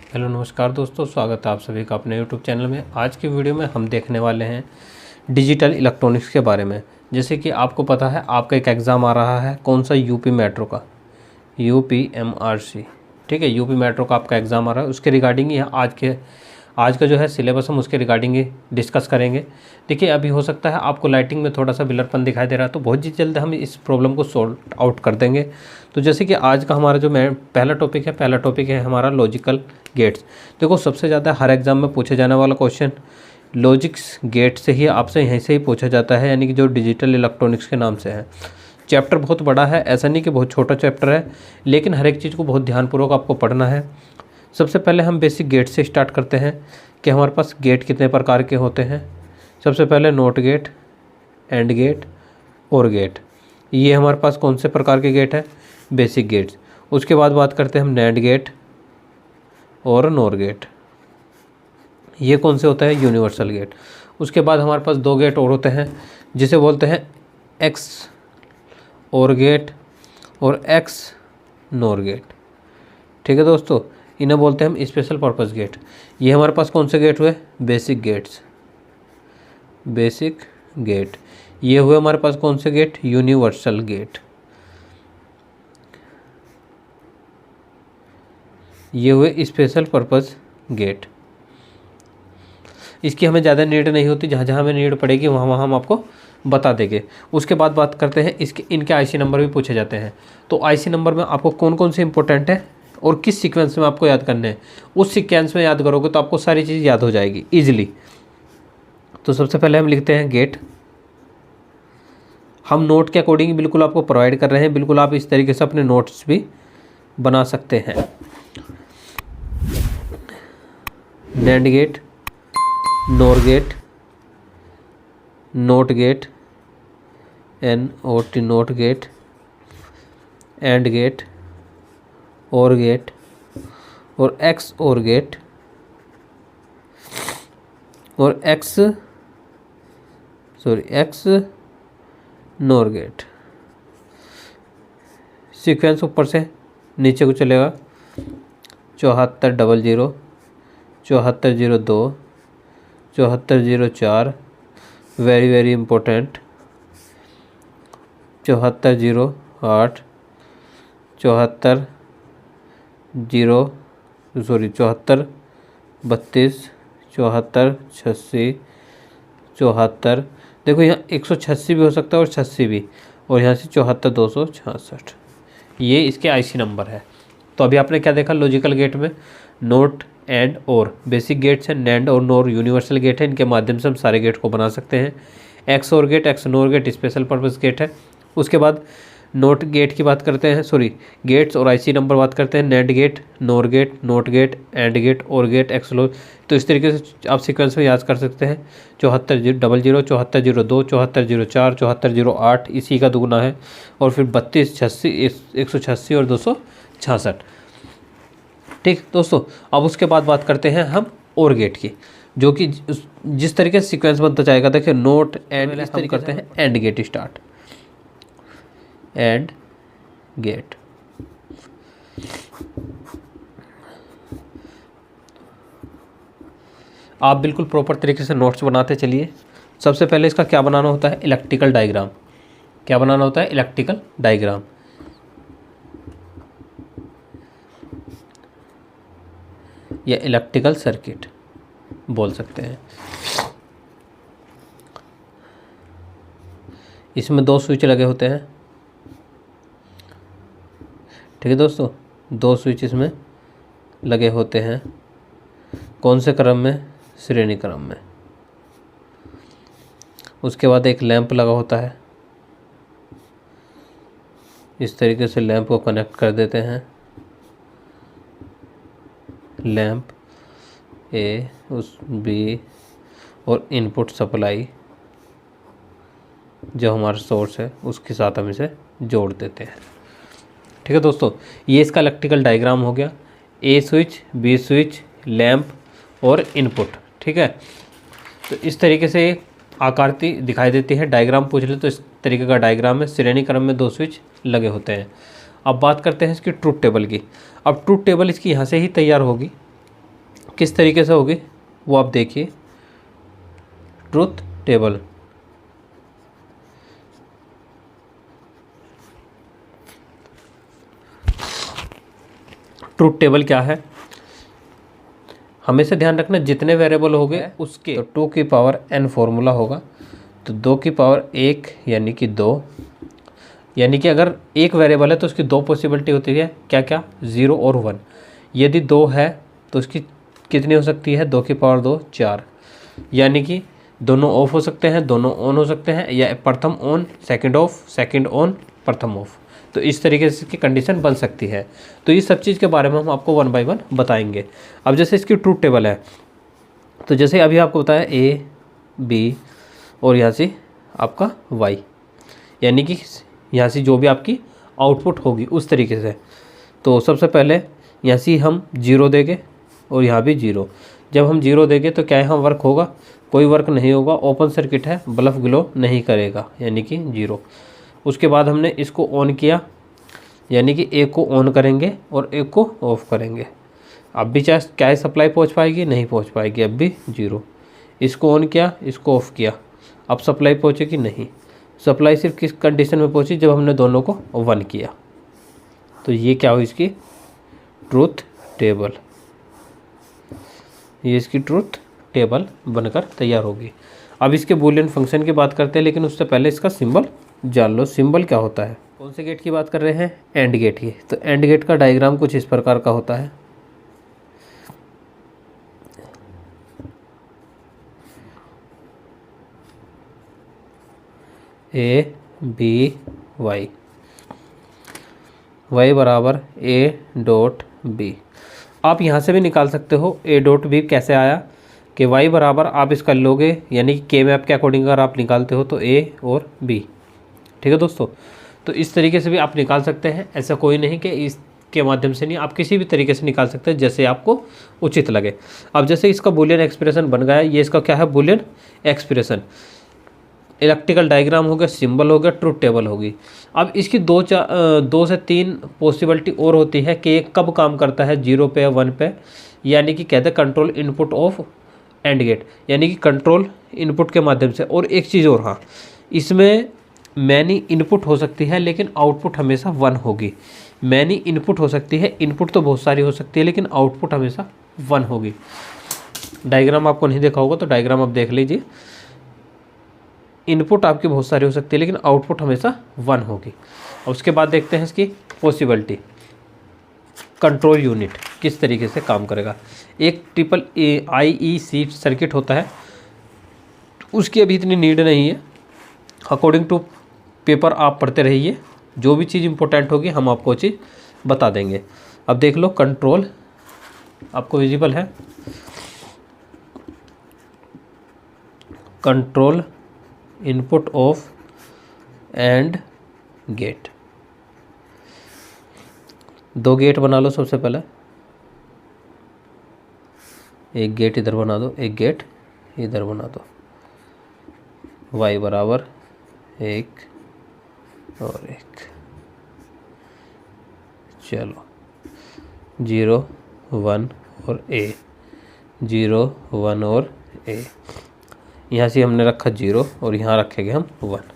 Hello नमस्कार दोस्तों, स्वागत है आप सभी का अपने यूट्यूब चैनल में। आज की वीडियो में हम देखने वाले हैं डिजिटल इलेक्ट्रॉनिक्स के बारे में। जैसे कि आपको पता है आपका एक एग्ज़ाम आ रहा है, कौन सा, यूपी मेट्रो का, UPMRC। ठीक है, यूपी मेट्रो का आपका एग्ज़ाम आ रहा है, उसके रिगार्डिंग ही आज का जो है सिलेबस हम उसके रिगार्डिंग ही डिस्कस करेंगे। देखिए, अभी हो सकता है आपको लाइटिंग में थोड़ा सा बिलरपन दिखाई दे रहा है, तो बहुत ही जल्द हम इस प्रॉब्लम को सॉल्व आउट कर देंगे। तो जैसे कि आज का हमारा जो पहला टॉपिक है हमारा लॉजिकल गेट्स। देखो, सबसे ज़्यादा हर एग्ज़ाम में पूछे जाने वाला क्वेश्चन लॉजिक्स गेट से ही आपसे यहीं से ही पूछा जाता है, यानी कि जो डिजिटल इलेक्ट्रॉनिक्स के नाम से है। चैप्टर बहुत बड़ा है, ऐसा नहीं कि बहुत छोटा चैप्टर है, लेकिन हर एक चीज़ को बहुत ध्यानपूर्वक आपको पढ़ना है। सबसे पहले हम बेसिक गेट से स्टार्ट करते हैं कि हमारे पास गेट कितने प्रकार के होते हैं। सबसे पहले note gate, AND gate, OR gate. ये हमारे पास कौन से प्रकार के गेट है? Basic gates. उसके बाद बात करते हैं हम नैंड गेट और नोर गेट। ये कौन से होता है? Universal gate. उसके बाद हमारे पास दो गेट और होते हैं जिसे बोलते हैं एक्स और गेट और एक्स नोर गेट। ठीक है दोस्तों, इन्हें बोलते हैं हम स्पेशल पर्पस गेट। ये हमारे पास कौन से गेट हुए? Basic gates, basic gate. ये हुए हमारे पास कौन से गेट? Universal gate. ये हुए स्पेशल पर्पस गेट। इसकी हमें ज़्यादा नीड नहीं होती, जहाँ जहाँ हमें नीड पड़ेगी वहाँ वहाँ हम आपको बता देंगे। उसके बाद बात करते हैं इनके आईसी नंबर भी पूछे जाते हैं। तो आईसी नंबर में आपको कौन कौन से इंपॉर्टेंट है और किस सीक्वेंस में आपको याद करने हैं, उस सीक्वेंस में याद करोगे तो आपको सारी चीज़ याद हो जाएगी ईजिली। तो सबसे पहले हम लिखते हैं गेट। हम नोट के अकॉर्डिंग बिल्कुल आपको प्रोवाइड कर रहे हैं, बिल्कुल आप इस तरीके से अपने नोट्स भी बना सकते हैं। NAND gate, NOR gate, NOT gate, NOT NOT gate, AND gate, OR gate, और एक्स और गेट, और एक्स नोर गेट। सीक्वेंस ऊपर से नीचे को चलेगा। 7400, 7402, 7404, वेरी वेरी इंपॉर्टेंट, 7408, 7432, 7486, 74। देखो, यहाँ 186 भी हो सकता है और 86 भी, और यहाँ से 74266। ये इसके आईसी नंबर है। तो अभी आपने क्या देखा? लॉजिकल गेट में नोट, एंड, और। बेसिक गेट्स हैं नैंड और नोर, यूनिवर्सल गेट है, इनके माध्यम से हम सारे गेट को बना सकते हैं। XOR gate, XNOR gate special purpose gate है। उसके बाद नोट गेट की बात करते हैं, गेट्स और आईसी नंबर बात करते हैं। NAND gate, NOR gate, NOT gate, AND gate, OR gate, X लो। तो इस तरीके से आप सीक्वेंस में याद कर सकते हैं। 7400, 7402, 7404, 7408 इसी का दुगुना है, और फिर 32, 86, 186 और 266। ठीक दोस्तों, अब उसके बाद बात करते हैं हम और गेट की, जो कि जिस तरीके से सीक्वेंस बनता जाएगा। देखिए, नोट, एंड, इस तरीके करते हैं and gate start. And gate, आप बिल्कुल प्रॉपर तरीके से नोट्स बनाते चलिए। सबसे पहले इसका क्या बनाना होता है? Electrical diagram. क्या बनाना होता है? इलेक्ट्रिकल डायग्राम, या इलेक्ट्रिकल सर्किट बोल सकते हैं। इसमें दो स्विच लगे होते हैं। ठीक है दोस्तों, दो स्विच इसमें लगे होते हैं। कौन से क्रम में? श्रेणी क्रम में। उसके बाद एक लैंप लगा होता है। इस तरीके से लैंप को कनेक्ट कर देते हैं। लैंप A, उस B, और इनपुट सप्लाई जो हमारा सोर्स है उसके साथ हम इसे जोड़ देते हैं। ठीक है दोस्तों, ये इसका इलेक्ट्रिकल डायग्राम हो गया। A switch, B switch, lamp और इनपुट। ठीक है, तो इस तरीके से आकृति दिखाई देती है। डायग्राम पूछ ले तो इस तरीके का डायग्राम है। श्रेणी क्रम में दो स्विच लगे होते हैं। अब बात करते हैं इसकी ट्रूथ टेबल की। अब ट्रूथ टेबल इसकी यहाँ से ही तैयार होगी। किस तरीके से होगी वो आप देखिए। ट्रुथ टेबल, ट्रुथ टेबल क्या है, हमेशा ध्यान रखना जितने वेरिएबल हो गए उसके तो 2 की पावर n फॉर्मूला होगा, तो 2 की पावर 1 यानी कि 2, यानी कि अगर एक वेरिएबल है तो उसकी 2 पॉसिबिलिटी होती है, क्या क्या, 0 और 1। यदि 2 है तो उसकी कितनी हो सकती है, 2 की पावर 2 4, यानी कि दोनों ऑफ हो सकते हैं, दोनों ऑन हो सकते हैं, या प्रथम on second of, second on प्रथम ऑफ। तो इस तरीके से इसकी कंडीशन बन सकती है। तो ये सब चीज़ के बारे में हम आपको 1 बाय 1 बताएंगे। अब जैसे इसकी ट्रूथ टेबल है, तो जैसे अभी आपको बताया ए बी और यहाँ से आपका वाई, यानी कि यहाँ से जो भी आपकी आउटपुट होगी उस तरीके से। तो सबसे पहले यहाँ से हम 0 देंगे और यहाँ भी 0। जब हम 0 देंगे तो क्या यहाँ वर्क होगा, कोई वर्क नहीं होगा, ओपन सर्किट है, बल्ब ग्लो नहीं करेगा, यानी कि 0। उसके बाद हमने इसको ऑन किया, यानी कि एक को ऑन करेंगे और एक को ऑफ़ करेंगे। अब भी चाहे क्या सप्लाई पहुंच पाएगी, नहीं पहुंच पाएगी, अब भी 0। इसको ऑन किया, इसको ऑफ़ किया, अब सप्लाई पहुंचेगी नहीं। सप्लाई सिर्फ किस कंडीशन में पहुंची, जब हमने दोनों को 1 किया। तो ये क्या हुई इसकी ट्रूथ टेबल, ये इसकी ट्रूथ टेबल बनकर तैयार होगी। अब इसके बूलियन फंक्शन की बात करते हैं, लेकिन उससे पहले इसका सिंबल जान लो। सिंबल क्या होता है, कौन से गेट की बात कर रहे हैं, एंड गेट की। तो एंड गेट का डायग्राम कुछ इस प्रकार का होता है। ए बी वाई, वाई बराबर ए डॉट बी। आप यहाँ से भी निकाल सकते हो ए डॉट बी कैसे आया, कि वाई बराबर आप इसका लोगे, यानी कि के मैप के अकॉर्डिंग अगर आप निकालते हो तो ए और बी। ठीक है दोस्तों, तो इस तरीके से भी आप निकाल सकते हैं। ऐसा कोई नहीं कि इसके माध्यम से नहीं, आप किसी भी तरीके से निकाल सकते हैं जैसे आपको उचित लगे। अब जैसे इसका बूलियन एक्सप्रेशन बन गया, ये इसका क्या है, बूलियन एक्सप्रेशन। इलेक्ट्रिकल डायग्राम हो गया, सिंबल हो गया, ट्रूथ टेबल होगी। अब इसकी 2 से 3 पॉसिबिलिटी और होती है कि ये कब काम करता है, 0 पे या 1 पे, यानी कि कहते हैं control input of and gate, यानी कि कंट्रोल इनपुट के माध्यम से। और एक चीज़ और, हाँ, इसमें मैनी इनपुट हो सकती है लेकिन आउटपुट हमेशा 1 होगी। मैनी इनपुट हो सकती है, इनपुट तो बहुत सारी हो सकती है लेकिन आउटपुट हमेशा 1 होगी। डायग्राम आपको नहीं देखा होगा तो डायग्राम आप देख लीजिए। इनपुट आपकी बहुत सारी हो सकती है लेकिन आउटपुट हमेशा 1 होगी। और उसके बाद देखते हैं इसकी पॉसिबिलिटी। कंट्रोल यूनिट किस तरीके से काम करेगा। एक ट्रिपल IEC सर्किट होता है, उसकी अभी इतनी नीड नहीं है, अकॉर्डिंग टू पेपर आप पढ़ते रहिए, जो भी चीज़ इंपॉर्टेंट होगी हम आपको चीज़ बता देंगे। अब देख लो, कंट्रोल आपको विजिबल है, control input of and gate. 2 gate बना लो सबसे पहले, एक गेट इधर बना दो, एक गेट इधर बना दो। y बराबर 1 और 1, चलो 0 1 और a, 0 1 और a। यहाँ से हमने रखा 0 और यहाँ रखेंगे हम 1।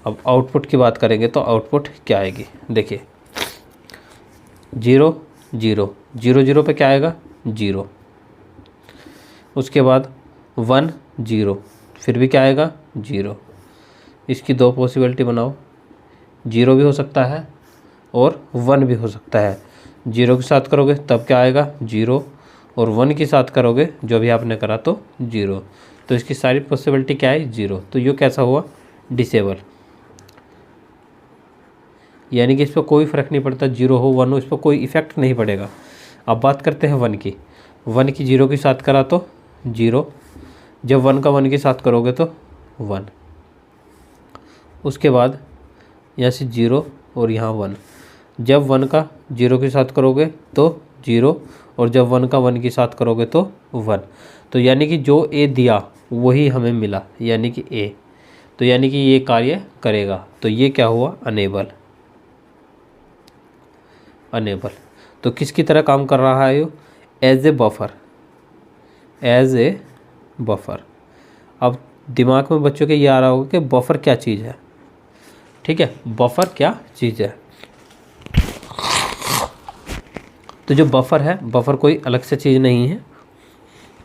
अब आउटपुट की बात करेंगे तो आउटपुट क्या आएगी, देखिए 0 0 0 0 पे क्या आएगा, 0। उसके बाद 1 0, फिर भी क्या आएगा, 0। इसकी 2 पॉसिबिलिटी बनाओ, 0 भी हो सकता है और 1 भी हो सकता है। 0 के साथ करोगे तब क्या आएगा, 0, और 1 के साथ करोगे जो भी आपने करा तो 0। तो इसकी सारी पॉसिबिलिटी क्या है, 0। तो ये कैसा हुआ, डिसेबल, यानी कि इस पर कोई फ़र्क नहीं पड़ता, 0 हो 1 हो, इस पर कोई इफ़ेक्ट नहीं पड़ेगा। अब बात करते हैं 1 की। 1 की 0 के साथ करा तो 0, जब 1 का 1 के साथ करोगे तो 1। उसके बाद यहाँ से 0 और यहाँ 1, जब 1 का 0 के साथ करोगे तो 0, और जब 1 का 1 के साथ करोगे तो 1। तो यानी कि जो ए दिया वही हमें मिला, यानी कि ए, तो यानी कि ये कार्य करेगा। तो ये क्या हुआ, अनेबल। अनेबल तो किसकी तरह काम कर रहा है, as a buffer, as a buffer. अब दिमाग में बच्चों के ये आ रहा होगा कि बफर क्या चीज़ है। ठीक है, बफर क्या चीज़ है। तो जो बफर है, बफर कोई अलग से चीज़ नहीं है।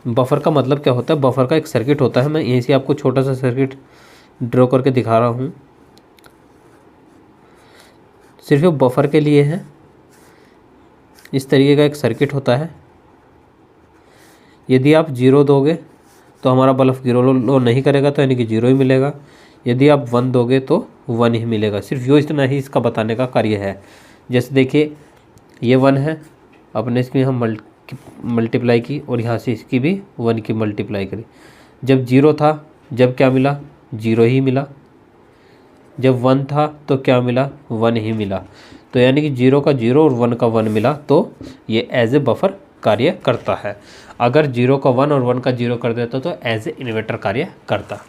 बफर का मतलब क्या होता है, बफर का एक सर्किट होता है। मैं यहीं से आपको छोटा सा सर्किट ड्रॉ करके दिखा रहा हूँ, सिर्फ बफर के लिए है। इस तरीके का एक सर्किट होता है। यदि आप 0 दोगे तो हमारा बल्ब ग्लो नहीं करेगा, तो यानी कि 0 ही मिलेगा। यदि आप 1 दोगे तो 1 ही मिलेगा। सिर्फ यो इतना ही इसका बताने का कार्य है। जैसे देखिए ये 1 है, अपने इसकी हम मल्टीप्लाई की और यहाँ से इसकी भी 1 की मल्टीप्लाई करी। जब 0 था, जब क्या मिला, 0 ही मिला। जब 1 था तो क्या मिला, 1 ही मिला। तो यानी कि 0 का 0 और 1 का 1 मिला, तो ये एज ए बफर कार्य करता है। अगर 0 का 1 और 1 का 0 कर देता तो एज ए इन्वर्टर कार्य करता।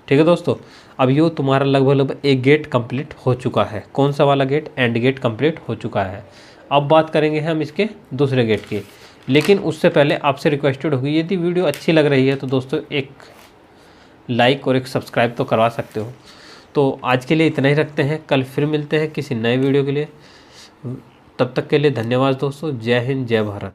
ठीक है दोस्तों, अब यो तुम्हारा लगभग एक गेट कंप्लीट हो चुका है। कौन सा वाला गेट, एंड गेट कंप्लीट हो चुका है। अब बात करेंगे हम इसके दूसरे गेट की, लेकिन उससे पहले आपसे रिक्वेस्टेड होगी, यदि वीडियो अच्छी लग रही है तो दोस्तों एक लाइक और एक सब्सक्राइब तो करवा सकते हो। तो आज के लिए इतना ही रखते हैं, कल फिर मिलते हैं किसी नए वीडियो के लिए। तब तक के लिए धन्यवाद दोस्तों। जय हिंद, जय भारत।